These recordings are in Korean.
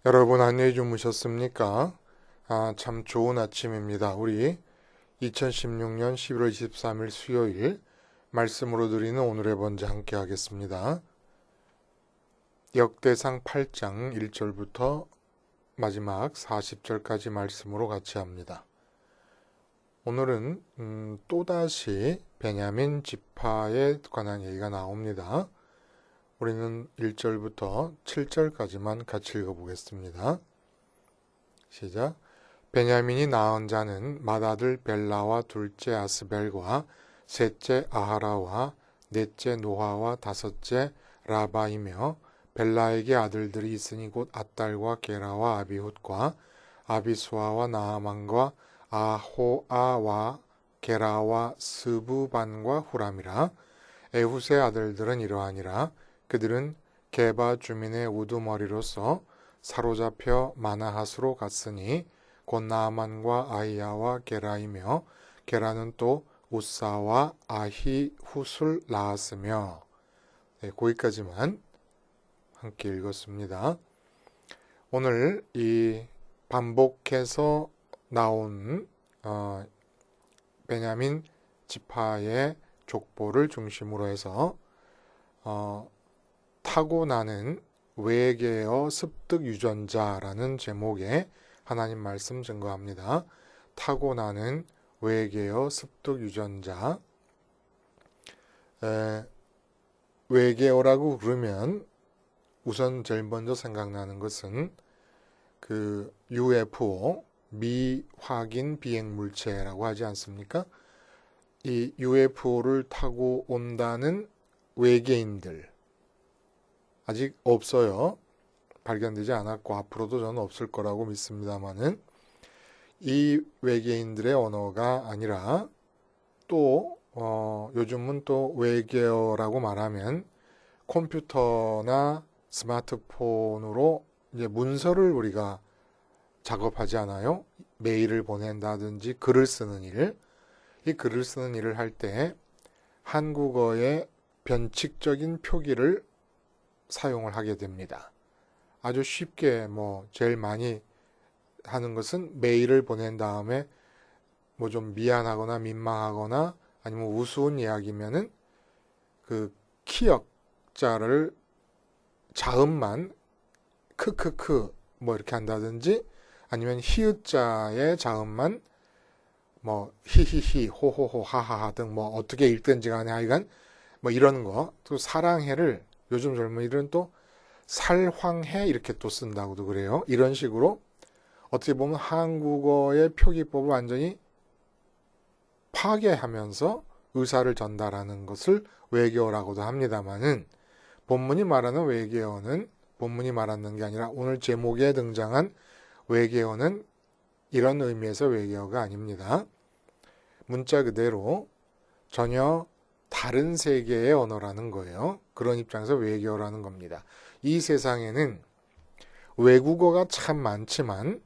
여러분 안녕히 주무셨습니까? 참 좋은 아침입니다. 우리 2016년 11월 23일 수요일 말씀으로 드리는 오늘의 번제 함께 하겠습니다. 역대상 8장 1절부터 마지막 40절까지 말씀으로 같이 합니다. 오늘은 또다시 베냐민 지파에 관한 얘기가 나옵니다. 우리는 1절부터 7절까지만 같이 읽어보겠습니다. 시작. 베냐민이 낳은 자는 맏아들 벨라와 둘째 아스벨과 셋째 아하라와 넷째 노아와 다섯째 라바이며 벨라에게 아들들이 있으니 곧 앗달과 게라와 아비훗과 아비수아와 나아만과 아호아와 게라와 스부반과 후람이라. 에훗의 아들들은 이러하니라. 그들은 게바 주민의 우두머리로서 사로잡혀 마나핫으로 갔으니 곧 나아만과 아히야와 게라이며 게라는 또 우사와 아히훗을 낳았으며. 거기까지만 함께 읽었습니다. 오늘 이 반복해서 나온 베냐민 지파의 족보를 중심으로 해서 타고나는 외계어 습득 유전자라는 제목의 하나님 말씀 증거합니다. 타고나는 외계어 습득 유전자. 외계어라고 그러면 우선 제일 먼저 생각나는 것은 그 UFO, 미확인 비행 물체라고 하지 않습니까? 이 UFO를 타고 온다는 외계인들 아직 없어요. 발견되지 않았고 앞으로도 저는 없을 거라고 믿습니다만은 이 외계인들의 언어가 아니라 또 요즘은 또 외계어라고 말하면 컴퓨터나 스마트폰으로 이제 문서를 우리가 작업하지 않아요? 메일을 보낸다든지 글을 쓰는 일. 이 글을 쓰는 일을 할 때 한국어의 변칙적인 표기를 사용을 하게 됩니다. 아주 쉽게 제일 많이 하는 것은 메일을 보낸 다음에 좀 미안하거나 민망하거나 아니면 우스운 이야기면은 그 키역자를 자음만 크크크 이렇게 한다든지 아니면 히읗자의 자음만 히히히 호호호 하하하 등 어떻게 읽든지 간에 하여간 이런 거. 또 사랑해를 요즘 젊은이들은 또 살황해 이렇게 또 쓴다고도 그래요. 이런 식으로 어떻게 보면 한국어의 표기법을 완전히 파괴하면서 의사를 전달하는 것을 외계어라고도 합니다만은 본문이 말하는 외계어는 본문이 말하는 게 아니라 오늘 제목에 등장한 외계어는 이런 의미에서 외계어가 아닙니다. 문자 그대로 전혀 다른 세계의 언어라는 거예요. 그런 입장에서 외계어라는 겁니다. 이 세상에는 외국어가 참 많지만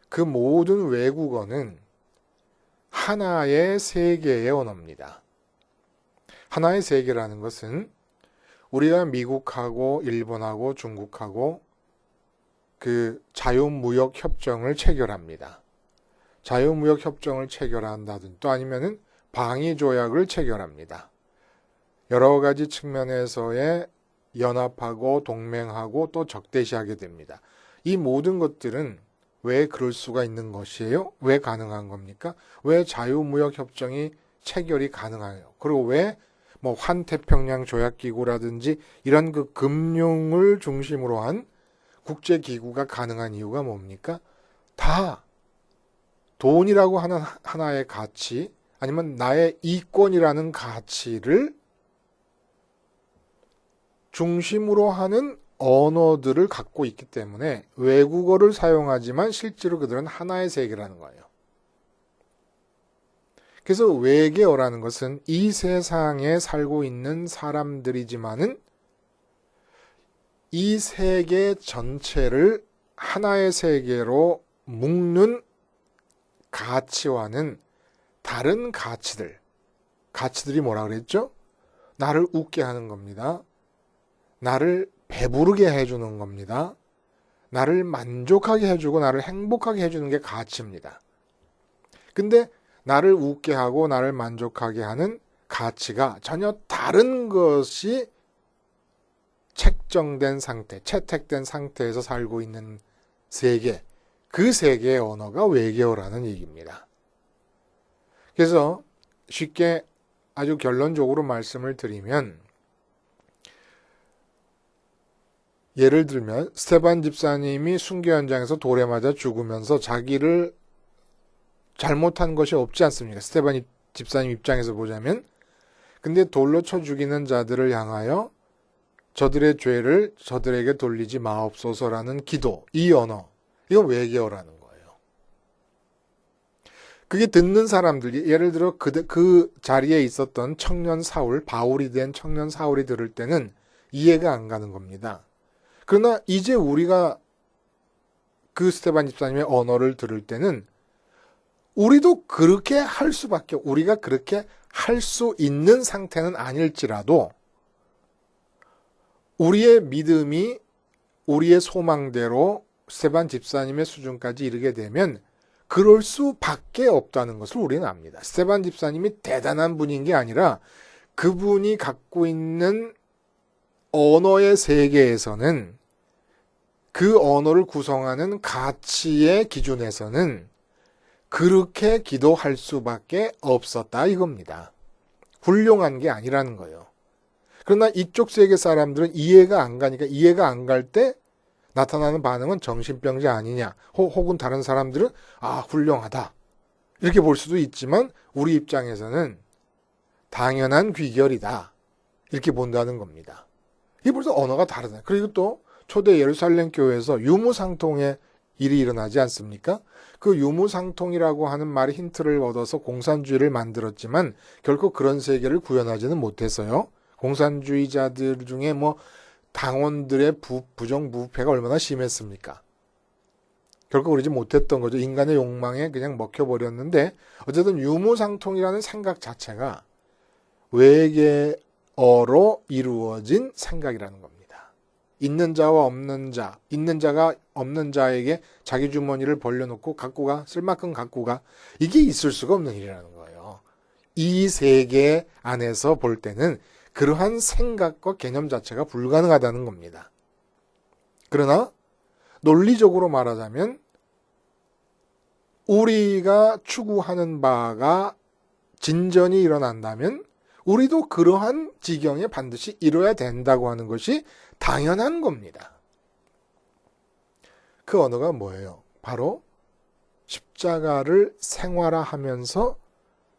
그 모든 외국어는 하나의 세계의 언어입니다. 하나의 세계라는 것은 우리가 미국하고 일본하고 중국하고 그 자유무역협정을 체결합니다. 자유무역협정을 체결한다든지 또 아니면은 방위조약을 체결합니다. 여러 가지 측면에서의 연합하고 동맹하고 또 적대시하게 됩니다. 이 모든 것들은 왜 그럴 수가 있는 것이에요? 왜 가능한 겁니까? 왜 자유무역협정이 체결이 가능해요? 그리고 왜 환태평양 조약기구라든지 이런 그 금융을 중심으로 한 국제기구가 가능한 이유가 뭡니까? 다 돈이라고 하는 하나의 가치 아니면 나의 이권이라는 가치를 중심으로 하는 언어들을 갖고 있기 때문에 외국어를 사용하지만 실제로 그들은 하나의 세계라는 거예요. 그래서 외계어라는 것은 이 세상에 살고 있는 사람들이지만은 이 세계 전체를 하나의 세계로 묶는 가치와는 다른 가치들이 뭐라 그랬죠? 나를 웃게 하는 겁니다. 나를 배부르게 해주는 겁니다. 나를 만족하게 해주고 나를 행복하게 해주는 게 가치입니다. 근데 나를 웃게 하고 나를 만족하게 하는 가치가 전혀 다른 것이 책정된 상태, 채택된 상태에서 살고 있는 세계, 그 세계의 언어가 외계어라는 얘기입니다. 그래서 쉽게 아주 결론적으로 말씀을 드리면, 예를 들면 스테반 집사님이 순교 현장에서 돌에 맞아 죽으면서 자기를 잘못한 것이 없지 않습니까? 스테반 집사님 입장에서 보자면. 근데 돌로 쳐 죽이는 자들을 향하여 저들의 죄를 저들에게 돌리지 마옵소서라는 기도, 이 언어, 이건 외계어라는 거예요. 그게 듣는 사람들이, 예를 들어 그 자리에 있었던 청년 사울, 바울이 된 청년 사울이 들을 때는 이해가 안 가는 겁니다. 그러나 이제 우리가 그 스테반 집사님의 언어를 들을 때는 우리도 그렇게 할 수밖에, 우리가 그렇게 할 수 있는 상태는 아닐지라도 우리의 믿음이 우리의 소망대로 스테반 집사님의 수준까지 이르게 되면 그럴 수밖에 없다는 것을 우리는 압니다. 스테반 집사님이 대단한 분인 게 아니라 그분이 갖고 있는 언어의 세계에서는, 그 언어를 구성하는 가치의 기준에서는 그렇게 기도할 수밖에 없었다 이겁니다. 훌륭한 게 아니라는 거예요. 그러나 이쪽 세계 사람들은 이해가 안 가니까, 이해가 안 갈 때 나타나는 반응은 정신병자 아니냐, 혹은 다른 사람들은 훌륭하다 이렇게 볼 수도 있지만 우리 입장에서는 당연한 귀결이다 이렇게 본다는 겁니다. 이게 벌써 언어가 다르다. 그리고 또 초대 예루살렘 교회에서 유무상통의 일이 일어나지 않습니까? 그 유무상통이라고 하는 말의 힌트를 얻어서 공산주의를 만들었지만 결코 그런 세계를 구현하지는 못했어요. 공산주의자들 중에 당원들의 부정부패가 얼마나 심했습니까? 결코 그러지 못했던 거죠. 인간의 욕망에 그냥 먹혀버렸는데, 어쨌든 유무상통이라는 생각 자체가 외계어로 이루어진 생각이라는 겁니다. 있는 자와 없는 자, 있는 자가 없는 자에게 자기 주머니를 벌려놓고 갖고 가, 쓸 만큼 갖고 가, 이게 있을 수가 없는 일이라는 거예요. 이 세계 안에서 볼 때는 그러한 생각과 개념 자체가 불가능하다는 겁니다. 그러나 논리적으로 말하자면 우리가 추구하는 바가 진전이 일어난다면 우리도 그러한 지경에 반드시 이뤄야 된다고 하는 것이 당연한 겁니다. 그 언어가 뭐예요? 바로 십자가를 생활화하면서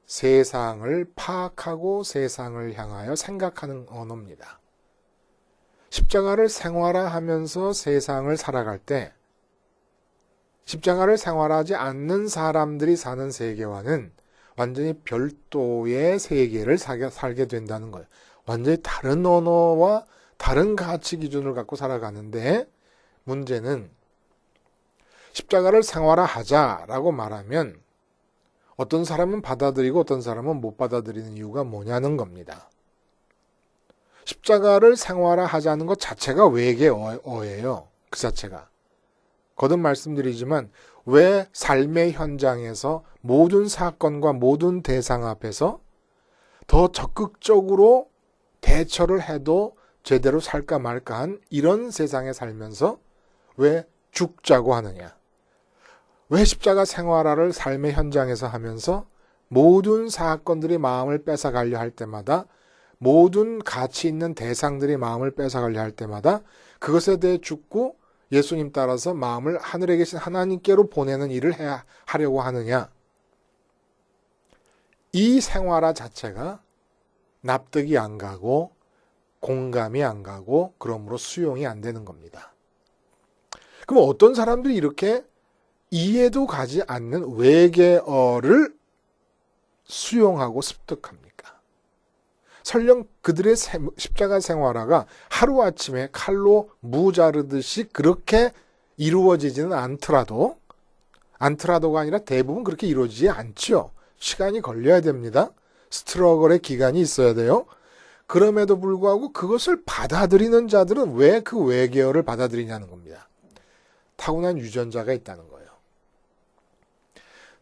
세상을 파악하고 세상을 향하여 생각하는 언어입니다. 십자가를 생활화하면서 세상을 살아갈 때 십자가를 생활하지 않는 사람들이 사는 세계와는 완전히 별도의 세계를 살게 된다는 거예요. 완전히 다른 언어와 다른 가치 기준을 갖고 살아가는데, 문제는 십자가를 생활화하자라고 말하면 어떤 사람은 받아들이고 어떤 사람은 못 받아들이는 이유가 뭐냐는 겁니다. 십자가를 생활화하자는 것 자체가 외계어예요. 그 자체가. 거듭 말씀드리지만 왜 삶의 현장에서 모든 사건과 모든 대상 앞에서 더 적극적으로 대처를 해도 제대로 살까 말까한 이런 세상에 살면서 왜 죽자고 하느냐? 왜 십자가 생활화를 삶의 현장에서 하면서 모든 사건들이 마음을 뺏어가려 할 때마다, 모든 가치 있는 대상들이 마음을 뺏어가려 할 때마다 그것에 대해 죽고 예수님 따라서 마음을 하늘에 계신 하나님께로 보내는 일을 하려고 하느냐? 이 생활화 자체가 납득이 안 가고 공감이 안 가고 그러므로 수용이 안 되는 겁니다. 그럼 어떤 사람들이 이렇게 이해도 가지 않는 외계어를 수용하고 습득합니까? 설령 그들의 십자가 생활화가 하루아침에 칼로 무 자르듯이 그렇게 이루어지지는 않더라도가 아니라 대부분 그렇게 이루어지지 않죠. 시간이 걸려야 됩니다. 스트러글의 기간이 있어야 돼요. 그럼에도 불구하고 그것을 받아들이는 자들은 왜 그 외계어를 받아들이냐는 겁니다. 타고난 유전자가 있다는 거예요.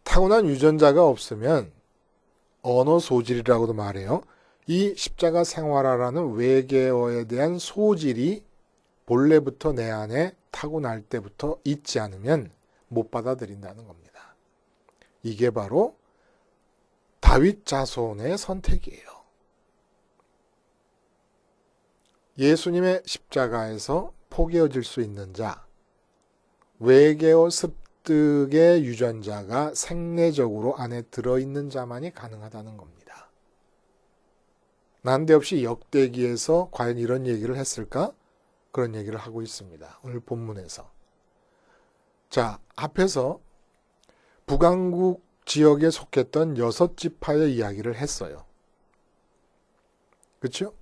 타고난 유전자가 없으면 언어 소질이라고도 말해요. 이 십자가 생활화라는 외계어에 대한 소질이 본래부터 내 안에 타고날 때부터 있지 않으면 못 받아들인다는 겁니다. 이게 바로 다윗 자손의 선택이에요. 예수님의 십자가에서 포개어질 수 있는 자, 외계어 습득의 유전자가 생내적으로 안에 들어있는 자만이 가능하다는 겁니다. 난데없이 역대기에서 과연 이런 얘기를 했을까? 그런 얘기를 하고 있습니다. 오늘 본문에서. 자, 앞에서 북왕국 지역에 속했던 6지파의 이야기를 했어요. 그렇죠?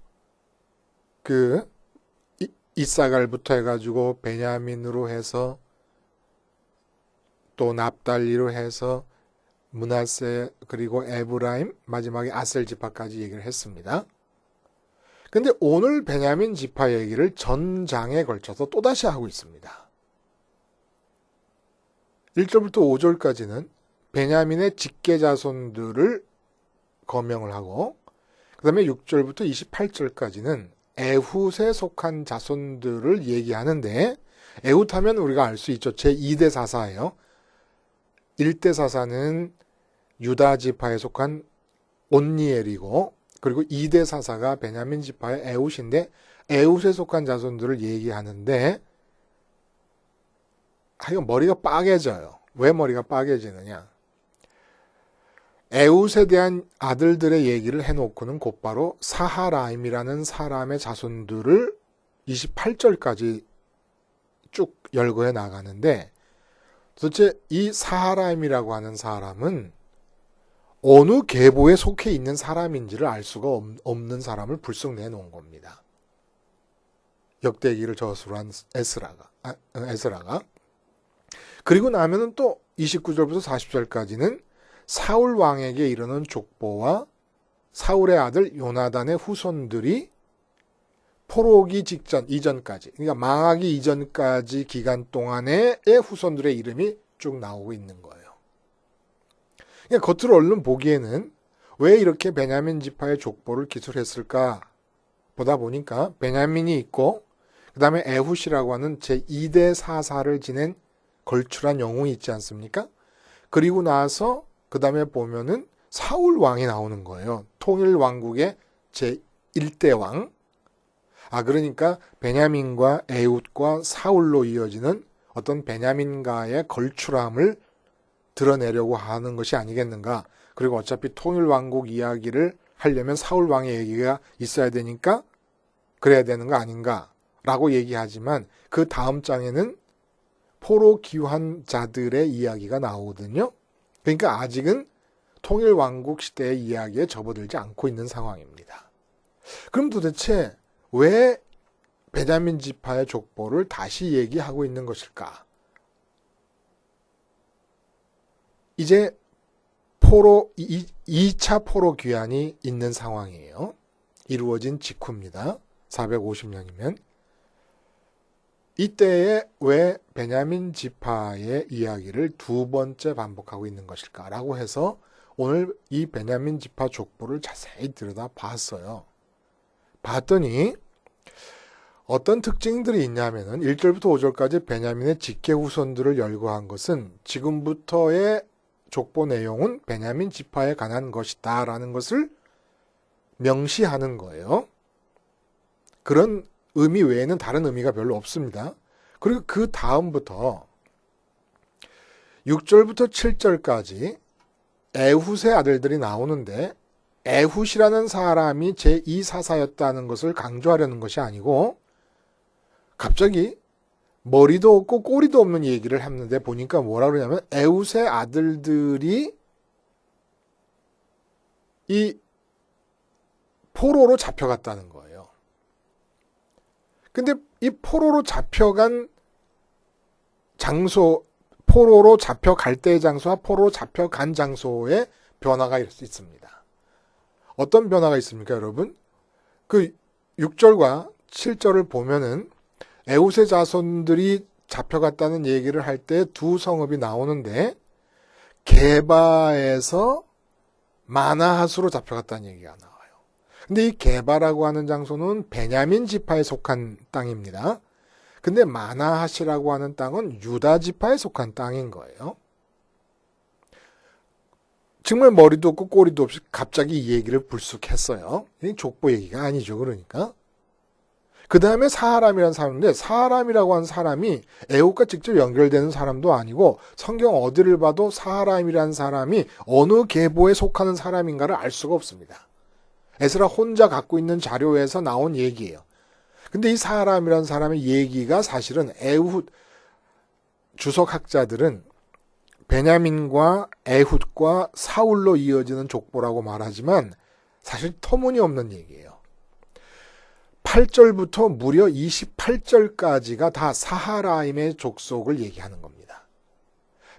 이사갈부터 해가지고 베냐민으로 해서 또 납달리로 해서 므낫세 그리고 에브라임 마지막에 아셀 지파까지 얘기를 했습니다. 근데 오늘 베냐민 지파 얘기를 전장에 걸쳐서 또다시 하고 있습니다. 1절부터 5절까지는 베냐민의 직계 자손들을 거명을 하고 그 다음에 6절부터 28절까지는 에훗에 속한 자손들을 얘기하는데 에훗 하면 우리가 알 수 있죠. 제2대 사사예요. 1대 사사는 유다 지파에 속한 온니엘이고 그리고 2대 사사가 베냐민 지파의 에훗인데 에훗에 속한 자손들을 얘기하는데 이거 머리가 빠개져요. 왜 머리가 빠개지느냐? 에훗에 대한 아들들의 얘기를 해놓고는 곧바로 사하라임이라는 사람의 자손들을 28절까지 쭉 열거해 나가는데 도대체 이 사하라임이라고 하는 사람은 어느 계보에 속해 있는 사람인지를 알 수가 없는 사람을 불쑥 내놓은 겁니다. 역대기를 저수로 한 에스라가. 그리고 나면은 또 29절부터 40절까지는 사울 왕에게 이르는 족보와 사울의 아들 요나단의 후손들이 포로기 직전 이전까지 그러니까 망하기 이전까지 기간 동안의 후손들의 이름이 쭉 나오고 있는 거예요. 그러니까 겉으로 얼른 보기에는 왜 이렇게 베냐민 지파의 족보를 기술했을까 보다 보니까 베냐민이 있고 그 다음에 에훗이라고 하는 제2대 사사를 지낸 걸출한 영웅이 있지 않습니까? 그리고 나서 그 다음에 보면은 사울 왕이 나오는 거예요. 통일 왕국의 제1대 왕. 그러니까 베냐민과 에훗과 사울로 이어지는 어떤 베냐민가의 걸출함을 드러내려고 하는 것이 아니겠는가. 그리고 어차피 통일 왕국 이야기를 하려면 사울 왕의 얘기가 있어야 되니까 그래야 되는 거 아닌가 라고 얘기하지만 그 다음 장에는 포로 귀환 자들의 이야기가 나오거든요. 그러니까 아직은 통일 왕국 시대의 이야기에 접어들지 않고 있는 상황입니다. 그럼 도대체 왜 베냐민 지파의 족보를 다시 얘기하고 있는 것일까? 이제 2차 포로 귀환이 있는 상황이에요. 이루어진 직후입니다. 450년이면. 이때에 왜 베냐민 지파의 이야기를 두 번째 반복하고 있는 것일까라고 해서 오늘 이 베냐민 지파 족보를 자세히 들여다봤어요. 봤더니 어떤 특징들이 있냐면은 1절부터 5절까지 베냐민의 직계 후손들을 열거한 것은 지금부터의 족보 내용은 베냐민 지파에 관한 것이다 라는 것을 명시하는 거예요. 그런 의미 외에는 다른 의미가 별로 없습니다. 그리고 그 다음부터 6절부터 7절까지 에훗의 아들들이 나오는데 에훗이라는 사람이 제2사사였다는 것을 강조하려는 것이 아니고 갑자기 머리도 없고 꼬리도 없는 얘기를 했는데 보니까 뭐라 그러냐면 에훗의 아들들이 이 포로로 잡혀갔다는 거예요. 근데 이 포로로 잡혀간 장소, 포로로 잡혀갈 때의 장소와 포로로 잡혀간 장소에 변화가 있습니다. 어떤 변화가 있습니까, 여러분? 그 6절과 7절을 보면은 에훗의 자손들이 잡혀갔다는 얘기를 할 때 두 성읍이 나오는데 게바에서 마나핫으로 잡혀갔다는 얘기가 나와요. 근데 이 게바라고 하는 장소는 베냐민 지파에 속한 땅입니다. 근데 마나핫이라고 하는 땅은 유다 지파에 속한 땅인 거예요. 정말 머리도 없고 꼬리도 없이 갑자기 이 얘기를 불쑥했어요. 이 족보 얘기가 아니죠. 그러니까. 그 다음에 사하람이라는 사람인데 사하람이라고 하는 사람이 애국과 직접 연결되는 사람도 아니고 성경 어디를 봐도 사하람이라는 사람이 어느 계보에 속하는 사람인가를 알 수가 없습니다. 에스라 혼자 갖고 있는 자료에서 나온 얘기예요. 근데 이 사하람이라는 사람의 얘기가 사실은 에훗 주석학자들은 베냐민과 에훗과 사울로 이어지는 족보라고 말하지만 사실 터무니없는 얘기예요. 8절부터 무려 28절까지가 다 사하라임의 족속을 얘기하는 겁니다.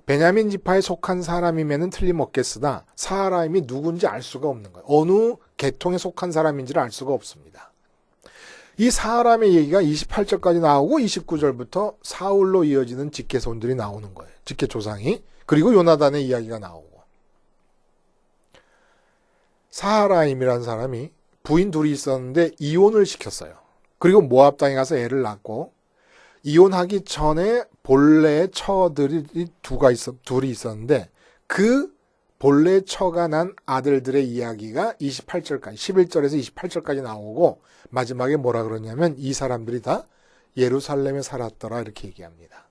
베냐민 지파에 속한 사람이면 틀림없겠으나 사하라임이 누군지 알 수가 없는 거예요. 어느 계통에 속한 사람인지를 알 수가 없습니다. 이 사하람의 얘기가 28절까지 나오고 29절부터 사울로 이어지는 직계손들이 나오는 거예요. 직계조상이. 그리고 요나단의 이야기가 나오고. 사하라임이라는 사람이 부인 둘이 있었는데 이혼을 시켰어요. 그리고 모압 땅에 가서 애를 낳고 이혼하기 전에 본래의 처들이 둘이 있었는데 그 본래 처가 난 아들들의 이야기가 28절까지 11절에서 28절까지 나오고 마지막에 뭐라 그러냐면 이 사람들이 다 예루살렘에 살았더라 이렇게 얘기합니다.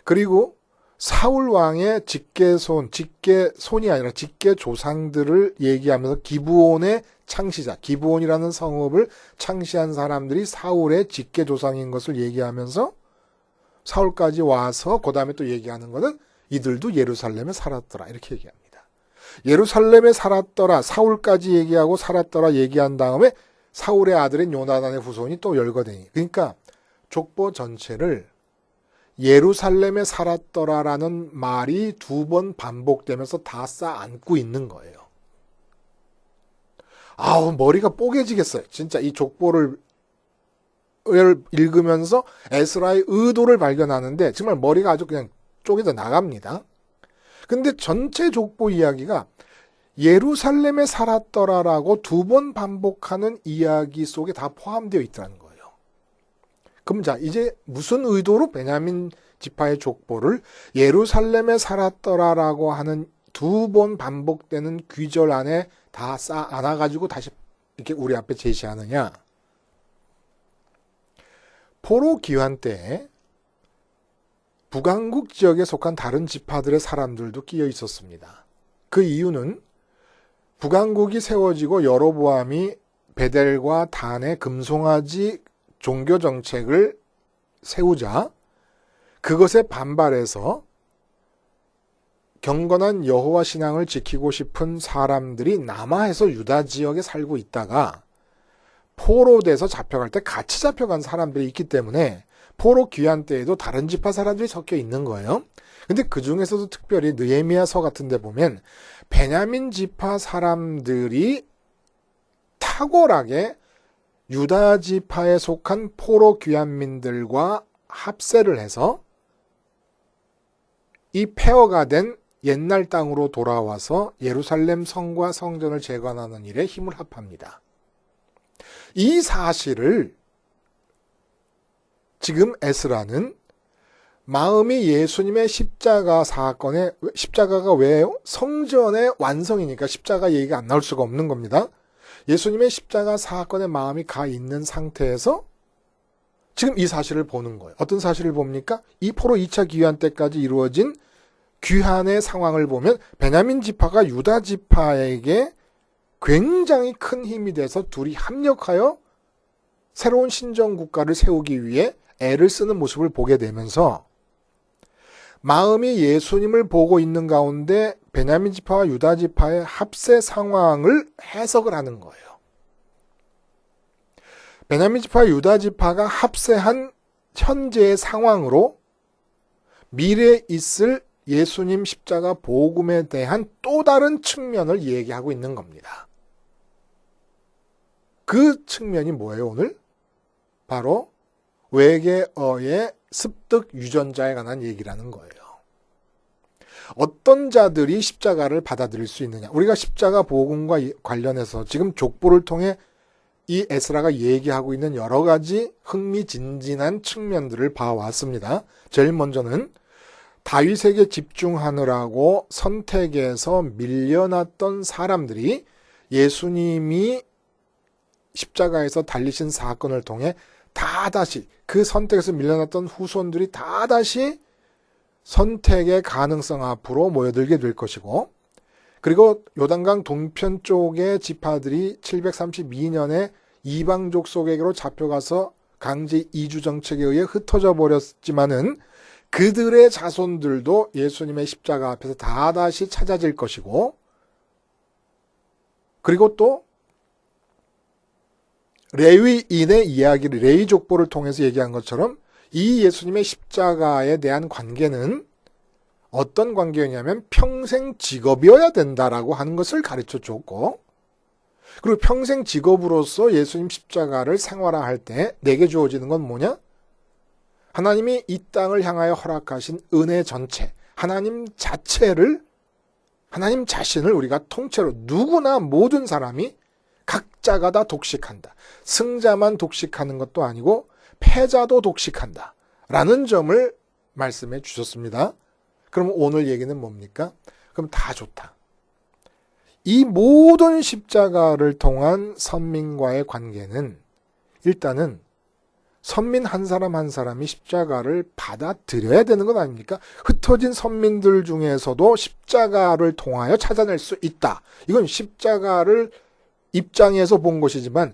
그리고 사울 왕의 직계손이 아니라 직계조상들을 얘기하면서 기브온의 창시자, 기브온이라는 성읍을 창시한 사람들이 사울의 직계조상인 것을 얘기하면서 사울까지 와서 그 다음에 또 얘기하는 것은 이들도 예루살렘에 살았더라 이렇게 얘기합니다. 예루살렘에 살았더라, 사울까지 얘기하고 살았더라 얘기한 다음에 사울의 아들인 요나단의 후손이 또 열거되니 그러니까 족보 전체를 예루살렘에 살았더라라는 말이 두 번 반복되면서 다 쌓아안고 있는 거예요. 아우 머리가 뽀개지겠어요. 진짜 이 족보를 읽으면서 에스라의 의도를 발견하는데 정말 머리가 아주 그냥 쪼개져 나갑니다. 근데 전체 족보 이야기가 예루살렘에 살았더라라고 두 번 반복하는 이야기 속에 다 포함되어 있다는 거예요. 그럼 자 이제 무슨 의도로 베냐민 지파의 족보를 예루살렘에 살았더라라고 하는 두 번 반복되는 귀절 안에 다 안아가지고 다시 이렇게 우리 앞에 제시하느냐. 포로 기환 때 북왕국 지역에 속한 다른 지파들의 사람들도 끼어 있었습니다. 그 이유는 북왕국이 세워지고 여로보암이 베델과 단의 금송아지 종교 정책을 세우자 그것에 반발해서 경건한 여호와 신앙을 지키고 싶은 사람들이 남아에서 유다 지역에 살고 있다가 포로돼서 잡혀갈 때 같이 잡혀간 사람들이 있기 때문에 포로 귀환 때에도 다른 지파 사람들이 섞여 있는 거예요. 근데 그 중에서도 특별히 느헤미야서 같은 데 보면 베냐민 지파 사람들이 탁월하게 유다 지파에 속한 포로 귀환민들과 합세를 해서 이 폐허가 된 옛날 땅으로 돌아와서 예루살렘 성과 성전을 재건하는 일에 힘을 합합니다. 이 사실을 지금 에스라는 마음이 예수님의 십자가 사건에 십자가가 왜요? 성전의 완성이니까 십자가 얘기가 안 나올 수가 없는 겁니다. 예수님의 십자가 사건에 마음이 가 있는 상태에서 지금 이 사실을 보는 거예요. 어떤 사실을 봅니까? 이 포로 2차 귀환 때까지 이루어진 귀환의 상황을 보면 베냐민 지파가 유다 지파에게 굉장히 큰 힘이 돼서 둘이 합력하여 새로운 신정 국가를 세우기 위해 애를 쓰는 모습을 보게 되면서 마음이 예수님을 보고 있는 가운데 베냐민 지파와 유다 지파의 합세 상황을 해석을 하는 거예요. 베냐민 지파와 유다 지파가 합세한 현재의 상황으로 미래에 있을 예수님 십자가 복음에 대한 또 다른 측면을 얘기하고 있는 겁니다. 그 측면이 뭐예요, 오늘? 바로 외계어의 습득 유전자에 관한 얘기라는 거예요. 어떤 자들이 십자가를 받아들일 수 있느냐. 우리가 십자가 복음과 관련해서 지금 족보를 통해 이 에스라가 얘기하고 있는 여러 가지 흥미진진한 측면들을 봐왔습니다. 제일 먼저는 다윗에게 집중하느라고 선택에서 밀려났던 사람들이 예수님이 십자가에서 달리신 사건을 통해 다시 그 선택에서 밀려났던 후손들이 다시 선택의 가능성 앞으로 모여들게 될 것이고, 그리고 요단강 동편 쪽의 지파들이 732년에 이방족 속에게로 잡혀가서 강제 이주 정책에 의해 흩어져 버렸지만은 그들의 자손들도 예수님의 십자가 앞에서 다시 찾아질 것이고, 그리고 또 레위인의 이야기를 레위 족보를 통해서 얘기한 것처럼 이 예수님의 십자가에 대한 관계는 어떤 관계였냐면 평생 직업이어야 된다라고 하는 것을 가르쳐 줬고, 그리고 평생 직업으로서 예수님 십자가를 생활화할 때 내게 주어지는 건 뭐냐? 하나님이 이 땅을 향하여 허락하신 은혜 전체, 하나님 자체를, 하나님 자신을 우리가 통째로 누구나 모든 사람이 각자가 다 독식한다. 승자만 독식하는 것도 아니고 패자도 독식한다. 라는 점을 말씀해 주셨습니다. 그럼 오늘 얘기는 뭡니까? 그럼 다 좋다. 이 모든 십자가를 통한 선민과의 관계는 일단은 선민 한 사람 한 사람이 십자가를 받아들여야 되는 것 아닙니까? 흩어진 선민들 중에서도 십자가를 통하여 찾아낼 수 있다. 이건 십자가를 입장에서 본 것이지만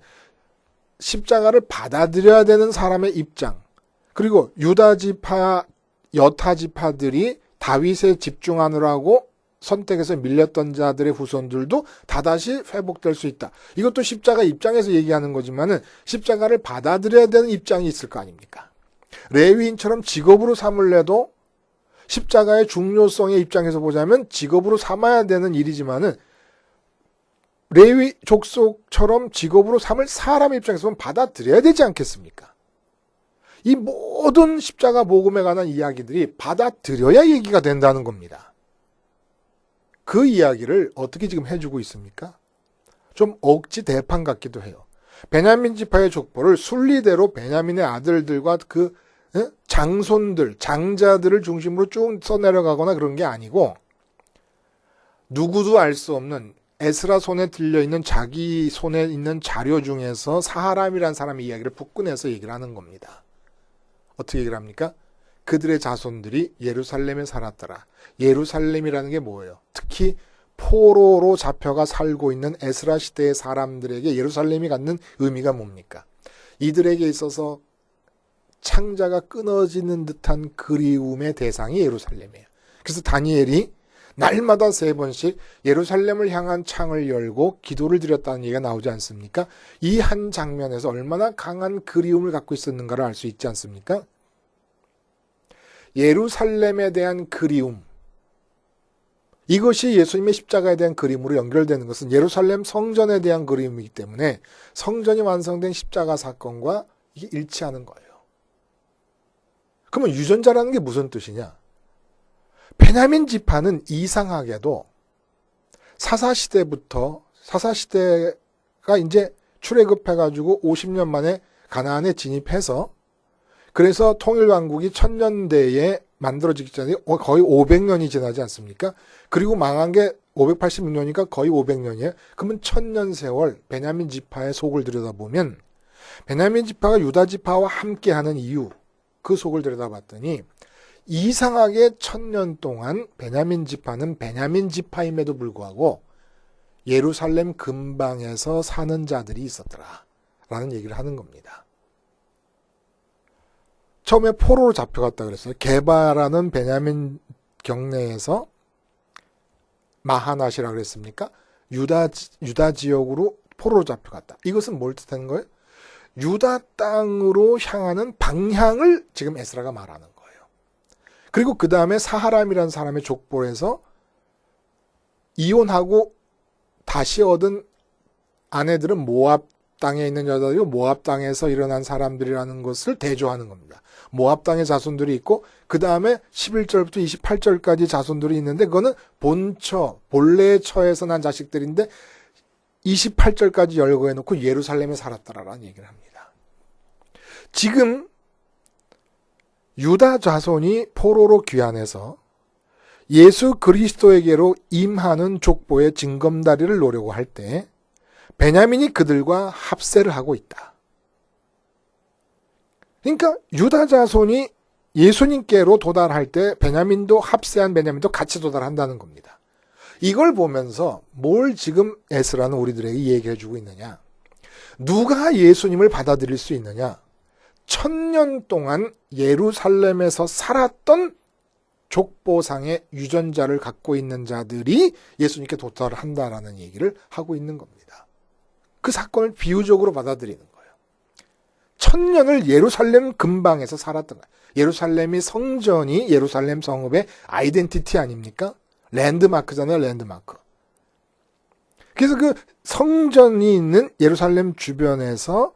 십자가를 받아들여야 되는 사람의 입장, 그리고 유다 지파, 여타 지파들이 다윗에 집중하느라고 선택해서 밀렸던 자들의 후손들도 다시 회복될 수 있다. 이것도 십자가 입장에서 얘기하는 거지만은 십자가를 받아들여야 되는 입장이 있을 거 아닙니까? 레위인처럼 직업으로 삼을래도 십자가의 중요성의 입장에서 보자면 직업으로 삼아야 되는 일이지만은 레위 족속처럼 직업으로 삼을 사람의 입장에서 보면 받아들여야 되지 않겠습니까? 이 모든 십자가 복음에 관한 이야기들이 받아들여야 얘기가 된다는 겁니다. 그 이야기를 어떻게 지금 해주고 있습니까? 좀 억지 대판 같기도 해요. 베냐민 지파의 족보를 순리대로 베냐민의 아들들과 그 장손들, 장자들을 중심으로 쭉 써내려가거나 그런 게 아니고 누구도 알 수 없는 에스라 손에 들려있는 자기 손에 있는 자료 중에서 사하람이라는 사람의 이야기를 북근해서 얘기를 하는 겁니다. 어떻게 얘기를 합니까? 그들의 자손들이 예루살렘에 살았더라. 예루살렘이라는 게 뭐예요? 특히 포로로 잡혀가 살고 있는 에스라 시대의 사람들에게 예루살렘이 갖는 의미가 뭡니까? 이들에게 있어서 창자가 끊어지는 듯한 그리움의 대상이 예루살렘이에요. 그래서 다니엘이 날마다 3번씩 예루살렘을 향한 창을 열고 기도를 드렸다는 얘기가 나오지 않습니까? 이 한 장면에서 얼마나 강한 그리움을 갖고 있었는가를 알 수 있지 않습니까? 예루살렘에 대한 그리움, 이것이 예수님의 십자가에 대한 그림으로 연결되는 것은 예루살렘 성전에 대한 그림이기 때문에 성전이 완성된 십자가 사건과 이게 일치하는 거예요. 그러면 유전자라는 게 무슨 뜻이냐? 베냐민 지파는 이상하게도 사사시대가 이제 출애굽해가지고 50년 만에 가나안에 진입해서 그래서 통일왕국이 1000년대에 만들어지기 전에 거의 500년이 지나지 않습니까? 그리고 망한 게 586년이니까 거의 500년이에요. 그러면 1000년 세월 베냐민 지파의 속을 들여다보면 베냐민 지파가 유다 지파와 함께하는 이유, 그 속을 들여다봤더니 이상하게 1000년 동안 베냐민 지파는 베냐민 지파임에도 불구하고 예루살렘 근방에서 사는 자들이 있었더라 라는 얘기를 하는 겁니다. 처음에 포로로 잡혀갔다 그랬어요. 게바라는 베냐민 경내에서 마하낫이라고 그랬습니까? 유다 지역으로 포로로 잡혀갔다. 이것은 뭘 뜻하는 거예요? 유다 땅으로 향하는 방향을 지금 에스라가 말하는 거예요. 그리고 그 다음에 사하람이라는 사람의 족보에서 이혼하고 다시 얻은 아내들은 모압 땅에 있는 여자들이고 모압 땅에서 일어난 사람들이라는 것을 대조하는 겁니다. 모압 땅의 자손들이 있고 그 다음에 11절부터 28절까지 자손들이 있는데 그거는 본래의 처에서 난 자식들인데 28절까지 열거해 놓고 예루살렘에 살았다라는 얘기를 합니다. 지금 유다 자손이 포로로 귀환해서 예수 그리스도에게로 임하는 족보의 징검다리를 놓으려고 할 때 베냐민이 그들과 합세를 하고 있다. 그러니까 유다 자손이 예수님께로 도달할 때 베냐민도 합세한 베냐민도 같이 도달한다는 겁니다. 이걸 보면서 뭘 지금 에스라는 우리들에게 얘기해 주고 있느냐? 누가 예수님을 받아들일 수 있느냐? 1000년 동안 예루살렘에서 살았던 족보상의 유전자를 갖고 있는 자들이 예수님께 도달한다라는 얘기를 하고 있는 겁니다. 그 사건을 비유적으로 받아들이는 거예요. 1000년을 예루살렘 근방에서 살았던 거예요. 예루살렘이 성전이 예루살렘 성읍의 아이덴티티 아닙니까? 랜드마크잖아요, 랜드마크. 그래서 그 성전이 있는 예루살렘 주변에서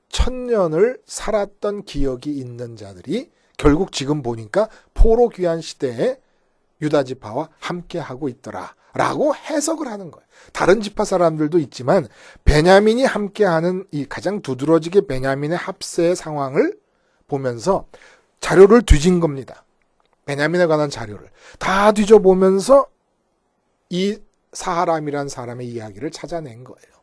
1000년을 살았던 기억이 있는 자들이 결국 지금 보니까 포로 귀환 시대에 유다 지파와 함께하고 있더라 라고 해석을 하는 거예요. 다른 지파 사람들도 있지만 베냐민이 함께하는 이 가장 두드러지게 베냐민의 합세의 상황을 보면서 자료를 뒤진 겁니다. 베냐민에 관한 자료를 다 뒤져보면서 이 사하람이라는 사람의 이야기를 찾아낸 거예요.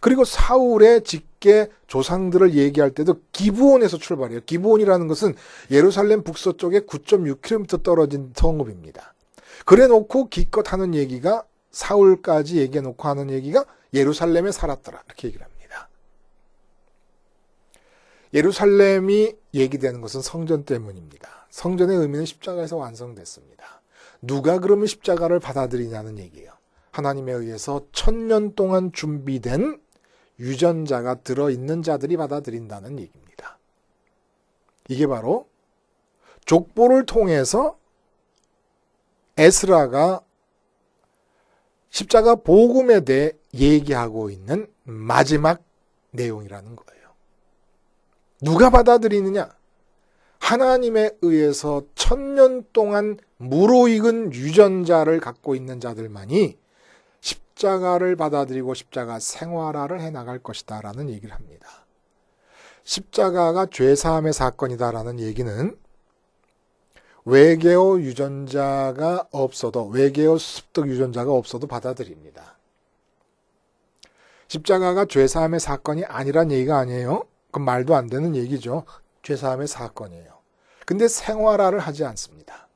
그리고 사울의 직계 조상들을 얘기할 때도 기브온에서 출발해요. 기브온이라는 것은 예루살렘 북서쪽에 9.6km 떨어진 성읍입니다. 그래 놓고 기껏 하는 얘기가 사울까지 얘기해 놓고 하는 얘기가 예루살렘에 살았더라 이렇게 얘기를 합니다. 예루살렘이 얘기되는 것은 성전 때문입니다. 성전의 의미는 십자가에서 완성됐습니다. 누가 그러면 십자가를 받아들이냐는 얘기예요. 하나님에 의해서 1000년 동안 준비된 유전자가 들어있는 자들이 받아들인다는 얘기입니다. 이게 바로 족보를 통해서 에스라가 십자가 복음에 대해 얘기하고 있는 마지막 내용이라는 거예요. 누가 받아들이느냐? 하나님에 의해서 1000년 동안 무르익은 유전자를 갖고 있는 자들만이 십자가를 받아들이고 십자가 생활화를 해나갈 것이다 라는 얘기를 합니다. 십자가가 죄사함의 사건이다라는 얘기는 외계어 유전자가 없어도 외계어 습득 유전자가 없어도 받아들입니다. 십자가가 죄사함의 사건이 아니란 얘기가 아니에요. 그건 말도 안 되는 얘기죠. 죄사함의 사건이에요. 근데 생활화를 하지 않습니다.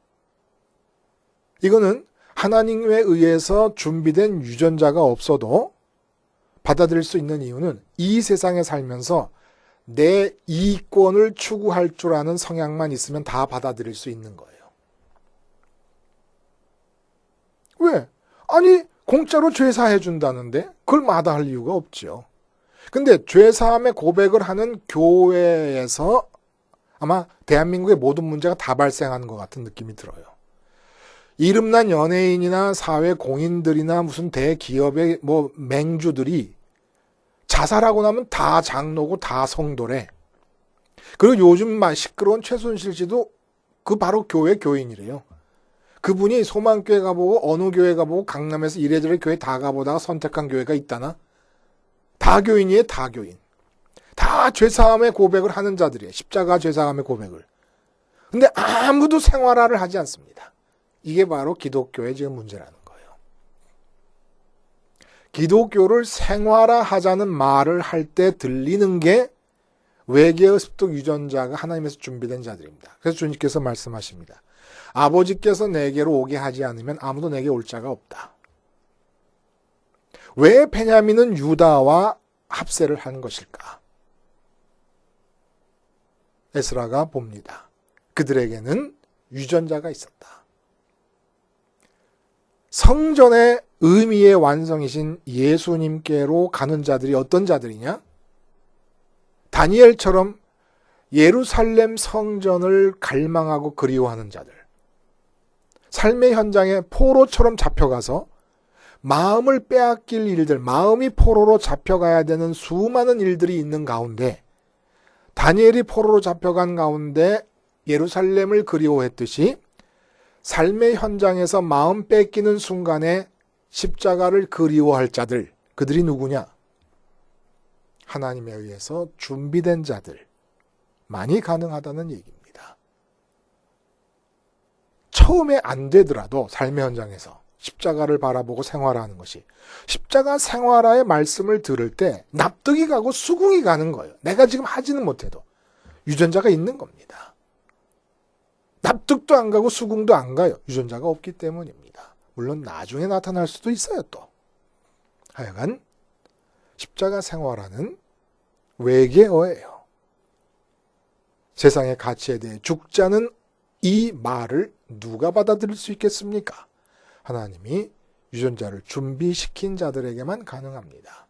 이거는 하나님에 의해서 준비된 유전자가 없어도 받아들일 수 있는 이유는 이 세상에 살면서 내 이권을 추구할 줄 아는 성향만 있으면 다 받아들일 수 있는 거예요. 왜? 아니 공짜로 죄사해 준다는데 그걸 마다할 이유가 없죠. 근데 죄사함의 고백을 하는 교회에서 아마 대한민국의 모든 문제가 다 발생하는 것 같은 느낌이 들어요. 이름난 연예인이나 사회 공인들이나 무슨 대기업의 뭐 맹주들이 자살하고 나면 다 장로고 다 성도래. 그리고 요즘 시끄러운 최순실 씨도 그 바로 교회 교인이래요. 그분이 소망교회 가보고 어느 교회 가보고 강남에서 이래저래 교회 다 가보다가 선택한 교회가 있다나? 다 교인이에요, 다 교인. 다 죄사함의 고백을 하는 자들이에요. 십자가 죄사함의 고백을. 근데 아무도 생활화를 하지 않습니다. 이게 바로 기독교의 지금 문제라는 거예요. 기독교를 생활화하자는 말을 할 때 들리는 게 외계어 습득 유전자가 하나님에서 준비된 자들입니다. 그래서 주님께서 말씀하십니다. 아버지께서 내게로 오게 하지 않으면 아무도 내게 올 자가 없다. 왜 베냐민은 유다와 합세를 한 것일까? 에스라가 봅니다. 그들에게는 유전자가 있었다. 성전의 의미의 완성이신 예수님께로 가는 자들이 어떤 자들이냐? 다니엘처럼 예루살렘 성전을 갈망하고 그리워하는 자들. 삶의 현장에 포로처럼 잡혀가서 마음을 빼앗길 일들, 마음이 포로로 잡혀가야 되는 수많은 일들이 있는 가운데 다니엘이 포로로 잡혀간 가운데 예루살렘을 그리워했듯이 삶의 현장에서 마음 뺏기는 순간에 십자가를 그리워할 자들, 그들이 누구냐? 하나님에 의해서 준비된 자들만이 가능하다는 얘기입니다. 처음에 안 되더라도 삶의 현장에서 십자가를 바라보고 생활하는 것이, 십자가 생활화의 말씀을 들을 때 납득이 가고 수긍이 가는 거예요. 내가 지금 하지는 못해도 유전자가 있는 겁니다. 납득도 안 가고 수긍도 안 가요. 유전자가 없기 때문입니다. 물론 나중에 나타날 수도 있어요 또. 하여간 십자가 생활화는 외계어예요. 세상의 가치에 대해 죽자는 이 말을 누가 받아들일 수 있겠습니까? 하나님이 유전자를 준비시킨 자들에게만 가능합니다.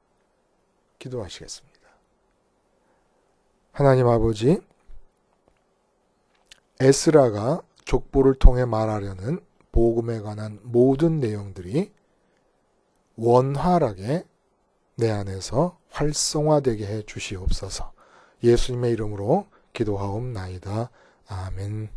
기도하시겠습니다. 하나님 아버지, 에스라가 족보를 통해 말하려는 복음에 관한 모든 내용들이 원활하게 내 안에서 활성화되게 해 주시옵소서. 예수님의 이름으로 기도하옵나이다. 아멘.